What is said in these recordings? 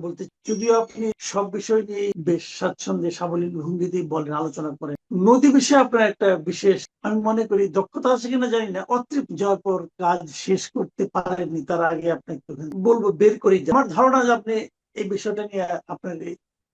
বলতে যদিও আপনি সব বিষয় নিয়ে বেশ স্বাচ্ছন্দ্যে সাবলীল ভঙ্গিতেই বলেন, আলোচনা করেন। নদী বিষয়ে আপনার একটা বিশেষ, আমি মনে করি দক্ষতা আছে কিনা জানি না, অতৃপ্ত যাওয়ার পর কাজ শেষ করতে পারেননি, তার আগে আপনাকে বলবো বের করে যান। আমার ধারণা যে আপনি এই বিষয়টা নিয়ে আপনার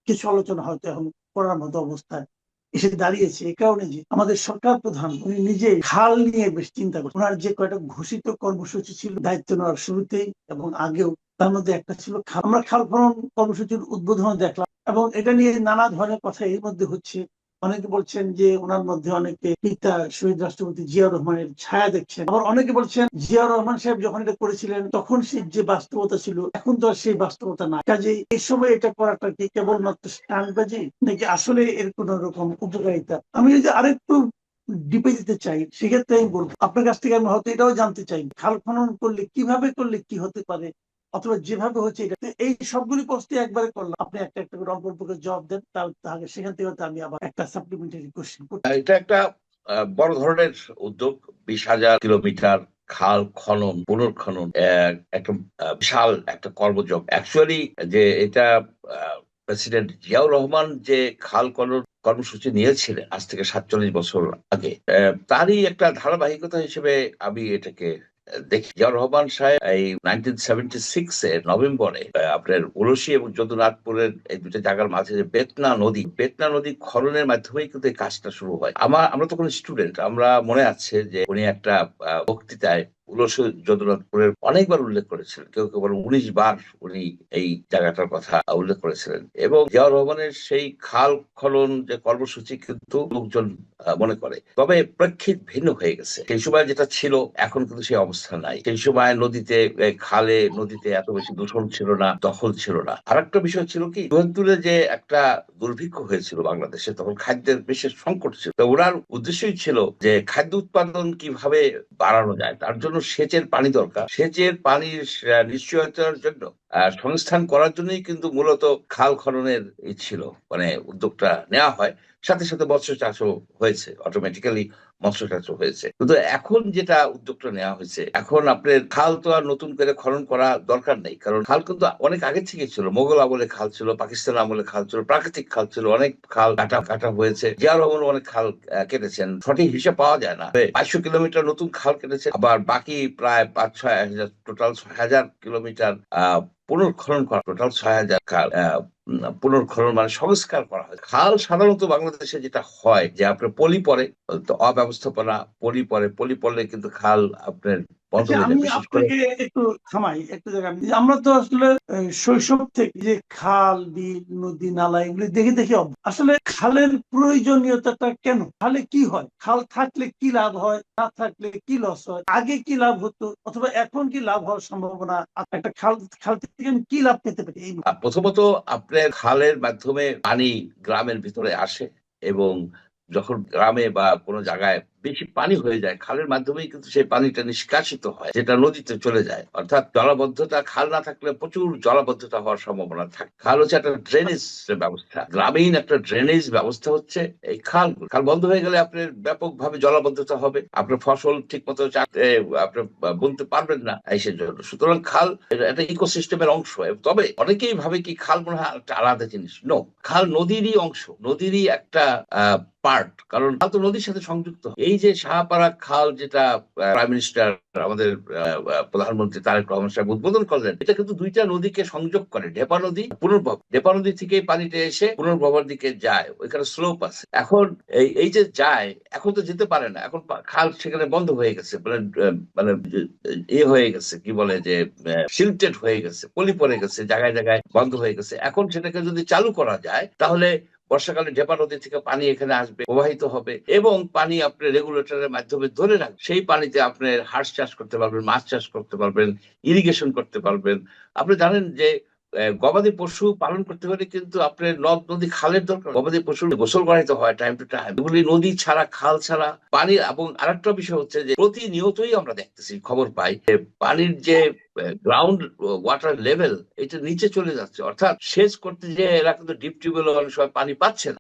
কিছু আলোচনা হয়তো এখন করার মতো অবস্থায় এসে দাঁড়িয়েছে। এই কারণে যে আমাদের সরকার প্রধান উনি নিজে খাল নিয়ে বেশ চিন্তা করছেন। ওনার যে কয়টা ঘোষিত কর্মসূচি ছিল দায়িত্ব নেওয়ার শুরুতেই এবং আগেও, তার মধ্যে একটা ছিল আমরা খাল খনন কর্মসূচির উদ্বোধন দেখলাম এবং এটা নিয়ে নানা ধরনের কথা এর মধ্যে হচ্ছে। অনেকে বলছেন যে ওনার মধ্যে অনেকে পিতা শহীদ রাষ্ট্রপতি জিয়াউর রহমানের ছায়া দেখছেন, আবার অনেকে বলছেন জিয়াউর রহমান সাহেব যখন এটা করেছিলেন তখন সেই যে বাস্তবতা ছিল এখন তো আর সেই বাস্তবতা না। কাজে এই সময় এটা করাটা কি কেবলমাত্র স্টান্টবাজি নাকি আসলে এর কোন রকম উপকারিতা? আমি যদি আরেকটু ডিপে যেতে চাই সেক্ষেত্রে আমি বলবো আপনার কাছ থেকে আমি হয়তো এটাও জানতে চাই খাল খনন করলে কিভাবে করলে কি হতে পারে, অথবা যেভাবে হচ্ছে এটা, এই সবগুলি প্রশ্ন একবারে করলাম, আপনি একটা একটা করে অল্প অল্প করে জবাব দেন, তাহলে সেখান থেকে হয়তো আমি আবার একটা সাপ্লিমেন্টারি কোশ্চেন করতে। এটা একটা বড় ধরনের উদ্যোগ। 20,000 কিলোমিটার খাল খনন পুনর্খনন একটা বিশাল একটা কর্মযোগ অ্যাকচুয়ালি। যে এটা প্রেসিডেন্ট জিয়াউর রহমান যে খাল খনন কর্মসূচি নিয়েছিলেন আজ থেকে 47 বছর আগে, তারই একটা ধারাবাহিকতা হিসেবে আমি এটাকে দেখি। জিয়াউর রহমান সাহেব এই 1976-এর নভেম্বরে আপনার উলসি এবং যদুনাথপুরের এই দুটো জায়গার মাঝে যে বেতনা নদী খননের মাধ্যমেই কিন্তু এই কাজটা শুরু হয়। আমরা তখন স্টুডেন্ট, আমরা মনে আছে যে উনি একটা বক্তৃতায় উলসি যদুনাথপুরের অনেকবার উল্লেখ করেছিলেন, কেউ কেউ বলেন 19 বার উনি এই জায়গাটার কথা উল্লেখ করেছিলেন। এবং জিয়াউর রহমানের সেই খাল খনন যে কর্মসূচি কিন্তু লোকজন মনে করে, তবে প্রেক্ষিত ভিন্ন হয়ে গেছে। সেই সময় যেটা ছিল এখন কিন্তু সেই অবস্থা নাই। সেই সময় নদীতে এত বেশি দূষণ ছিল না, দখল ছিল না। আর একটা বিষয় ছিল কি, ৭২-এ যে একটা দুর্ভিক্ষ হয়েছিল বাংলাদেশে, তখন খাদ্যের বিশেষ সংকট ছিল। তো ওনার উদ্দেশ্যই ছিল যে খাদ্য উৎপাদন কিভাবে বাড়ানো যায়, তার জন্য সেচের পানি দরকার। সেচের পানির নিশ্চয়তার জন্য সংস্থান করার জন্যই কিন্তু মূলত খাল খননের ছিল, মানে উদ্যোগটা নেওয়া হয়। সাথে সাথে মৎস্য চাষও হয়েছে, অটোমেটিক্যালি মৎস্য চাষও হয়েছে। কিন্তু এখন যেটা উদ্যোগটা নেওয়া হয়েছে, এখন আপনার খাল তো আর নতুন করে খনন করা দরকার নেই, কারণ খাল কিন্তু অনেক আগে থেকে ছিল। মোগল আমলে খাল ছিল, পাকিস্তান আমলে খাল ছিল, প্রাকৃতিক খাল ছিল, অনেক খাল কাটা কাটা হয়েছে। জিয়াউর রহমান অনেক খাল কেটেছেন, সঠিক হিসাব পাওয়া যায় না। 500 কিলোমিটার নতুন খাল কেটেছে, আবার বাকি প্রায় 5-6 হাজার, টোটাল 6,000 কিলোমিটার পুনর্খনন করা, টোটাল 6,000 খাল পুনর্খনন মানে সংস্কার করা হয়। খাল সাধারণত বাংলাদেশে যেটা হয় যে আপনার পলি পরে, তো অব্যবস্থাপনা, পলি পড়লে কিন্তু খাল আপনার বন্ধ আচ্ছা, হয়ে আমি যায়, বিশেষ করে। আপনাকে একটু থামাই একটা জায়গায়। আমরা তো আসলে শৈশব থেকে যে খাল বিল নদী নালা এগুলি দেখে দেখে আসলে খালের প্রয়োজনীয়তাটা কেন, খালে কি হয়, খাল থাকলে কি লাভ হয়, না থাকলে কি লস হয়, আগে কি লাভ হতো অথবা এখন কি লাভ হওয়ার সম্ভাবনা, একটা খাল খাল থেকে আমি কি লাভ পেতে পারি এই। প্রথমত আপনার খালের মাধ্যমে পানি গ্রামের ভিতরে আসে, এবং যখন গ্রামে বা কোনো জায়গায় বেশি পানি হয়ে যায়, খালের মাধ্যমেই কিন্তু সেই পানিটা নিষ্কাশিত হয়, যেটা নদীতে চলে যায়। অর্থাৎ জলাবদ্ধতা, খাল না থাকলে প্রচুর জলাবদ্ধতা হওয়ার সম্ভাবনা থাকে। খাল হচ্ছে একটা ড্রেনেজ ব্যবস্থা, গ্রামীণ একটা ড্রেনেজ ব্যবস্থা হচ্ছে এই খাল। খাল বন্ধ হয়ে গেলে আপনার ব্যাপকভাবে জলাবদ্ধতা হবে, আপনার ফসল ঠিক মতো আপনি বুনতে পারবেন না এই জন্য। সুতরাং খাল একটা ইকোসিস্টেমের অংশ। তবে অনেকেই ভাবে কি খাল মনে হয় একটা আলাদা জিনিস। নো, খাল নদীরই অংশ, নদীরই একটা পার্ট, কারণ খাল তো নদীর সাথে সংযুক্ত। এই যে শাহপাড়া খাল, যেটা প্রাইম মিনিস্টার আমাদের প্রধানমন্ত্রী তারেক রহমান সাহেব উদ্বোধন করলেন, এটা কিন্তু দুইটা নদীকে সংযোগ করে, ঢেপা নদী পুনর্ভব। ঢেপা নদী থেকে পানিটা এসে পুনর্ভবার দিকে যায়, ওইখানে স্লোপ আছে। এখন এই যে যায়, এখন তো যেতে পারে না, এখন খাল সেখানে বন্ধ হয়ে গেছে, মানে হয়ে গেছে, কি বলে যে সিল্টেড হয়ে গেছে, পলি পড়ে গেছে, জায়গায় জায়গায় বন্ধ হয়ে গেছে। এখন সেটাকে যদি চালু করা যায়, তাহলে বর্ষাকালে ঢেপা নদী থেকে পানি এখানে আসবে, প্রবাহিত হবে, এবং পানি আপনি রেগুলেটরের মাধ্যমে ধরে রাখবেন। সেই পানিতে আপনি হাঁস চাষ করতে পারবেন, মাছ চাষ করতে পারবেন, ইরিগেশন করতে পারবেন। আপনি জানেন যে গবাদি পশু পালন করতে হলে কিন্তু আপনার নদ নদী খালের দরকার। গবাদি পশু গোসল করাইতে হয় টাইম টু টাইম। এগুলি নদী ছাড়া, খাল ছাড়া পানি। এবং আরেকটা বিষয় হচ্ছে যে প্রতিনিয়তই আমরা দেখতেছি, খবর পাই, পানির যে গ্রাউন্ড ওয়াটার লেভেল এটা নিচে চলে যাচ্ছে। অর্থাৎ সেচ করতে যে এরা কিন্তু ডিপ টিউবওয়েল অনেক সময় পানি পাচ্ছে না।